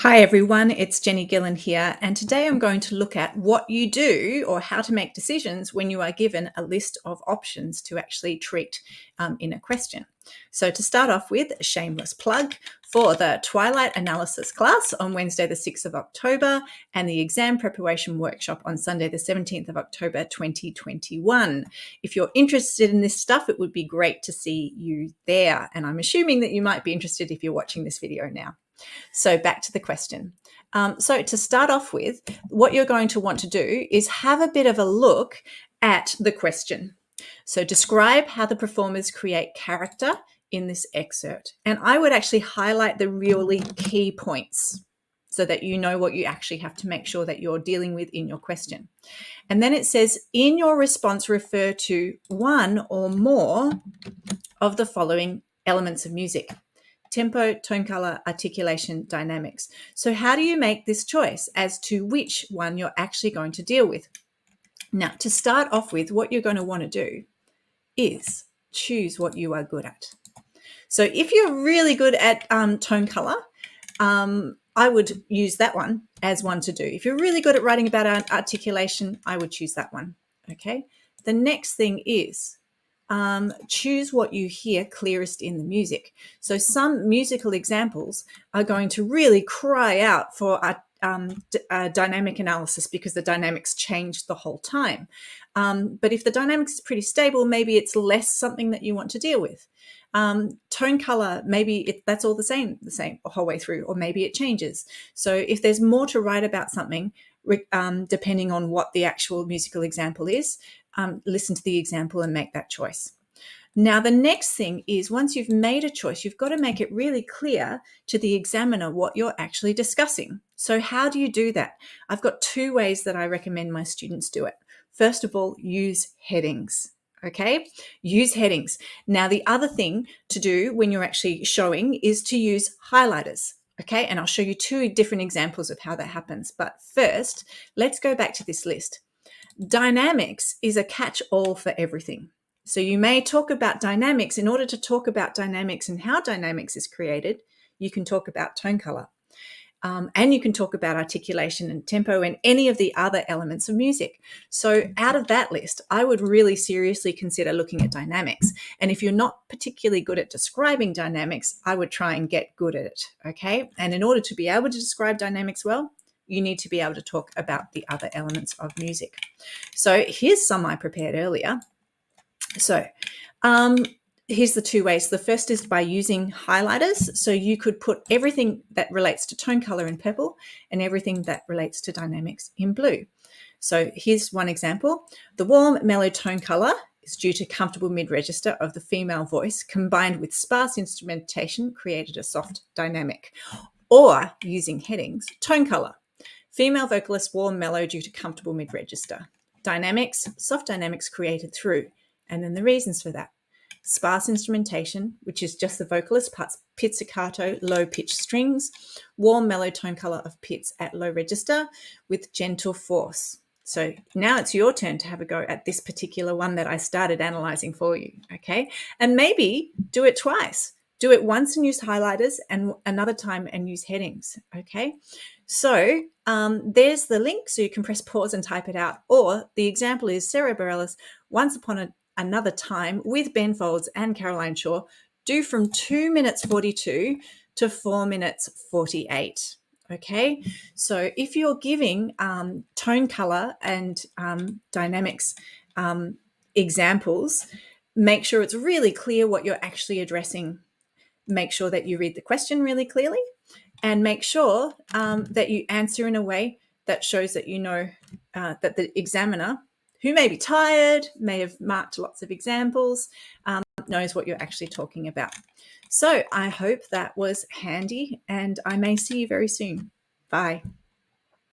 Hi everyone, it's Jenny Gillen here, and today I'm going to look at what you do or how to make decisions when you are given a list of options to actually treat in a question. So to start off with, a shameless plug for the Twilight Analysis class on Wednesday the 6th of October and the exam preparation workshop on Sunday the 17th of October 2021. If you're interested in this stuff, it would be great to see you there, and I'm assuming that you might be interested if you're watching this video now. So back to the question. So to start off with, what you're going to want to do is have a bit of a look at the question. So describe how the performers create character in this excerpt. And I would actually highlight the really key points so that you know what you actually have to make sure that you're dealing with in your question. And then it says, in your response, refer to one or more of the following elements of music: tempo, tone color, articulation, dynamics. So how do you make this choice as to which one you're actually going to deal with? Now, to start off with, what you're going to want to do is choose what you are good at. So if you're really good at tone color, I would use that one as one to do. If you're really good at writing about articulation, I would choose that one. Okay. The next thing is choose what you hear clearest in the music. So some musical examples are going to really cry out for a dynamic analysis because the dynamics change the whole time. But if the dynamics is pretty stable, maybe it's less something that you want to deal with. Tone color, maybe that's all the same the whole way through, or maybe it changes. So if there's more to write about something, depending on what the actual musical example is, listen to the example and make that choice. Now, the next thing is, once you've made a choice, you've got to make it really clear to the examiner what you're actually discussing. So how do you do that? I've got two ways that I recommend my students do it. First of all, use headings. Okay, use headings. Now, the other thing to do when you're actually showing is to use highlighters. Okay, and I'll show you two different examples of how that happens. But first, let's go back to this list. Dynamics is a catch-all for everything. So you may talk about dynamics. In order to talk about dynamics and how dynamics is created, you can talk about tone color. And you can talk about articulation and tempo and any of the other elements of music. So out of that list, I would really seriously consider looking at dynamics. And if you're not particularly good at describing dynamics, I would try and get good at it, okay? And in order to be able to describe dynamics well, you need to be able to talk about the other elements of music. So here's some I prepared earlier. So here's the two ways. The first is by using highlighters. So you could put everything that relates to tone color in purple and everything that relates to dynamics in blue. So here's one example. The warm, mellow tone color is due to comfortable mid-register of the female voice combined with sparse instrumentation created a soft dynamic. Or using headings, tone color. Female vocalist, warm, mellow due to comfortable mid-register. Dynamics, soft dynamics created through. And then the reasons for that. Sparse instrumentation, which is just the vocalist, pizzicato, low pitch strings, warm mellow tone color of pizz at low register with gentle force. So now it's your turn to have a go at this particular one that I started analyzing for you, okay? And maybe do it twice. Do it once and use highlighters and another time and use headings, okay? So there's the link, so you can press pause and type it out. Or the example is Sara Bareilles, Once Upon Another Time with Ben Folds and Caroline Shaw, do from 2 minutes 42 to 4 minutes 48. Okay, so if you're giving tone color and dynamics examples, make sure it's really clear what you're actually addressing. Make sure that you read the question really clearly, and make sure that you answer in a way that shows that you know that the examiner, who may be tired, may have marked lots of examples, knows what you're actually talking about. So I hope that was handy, and I may see you very soon. Bye.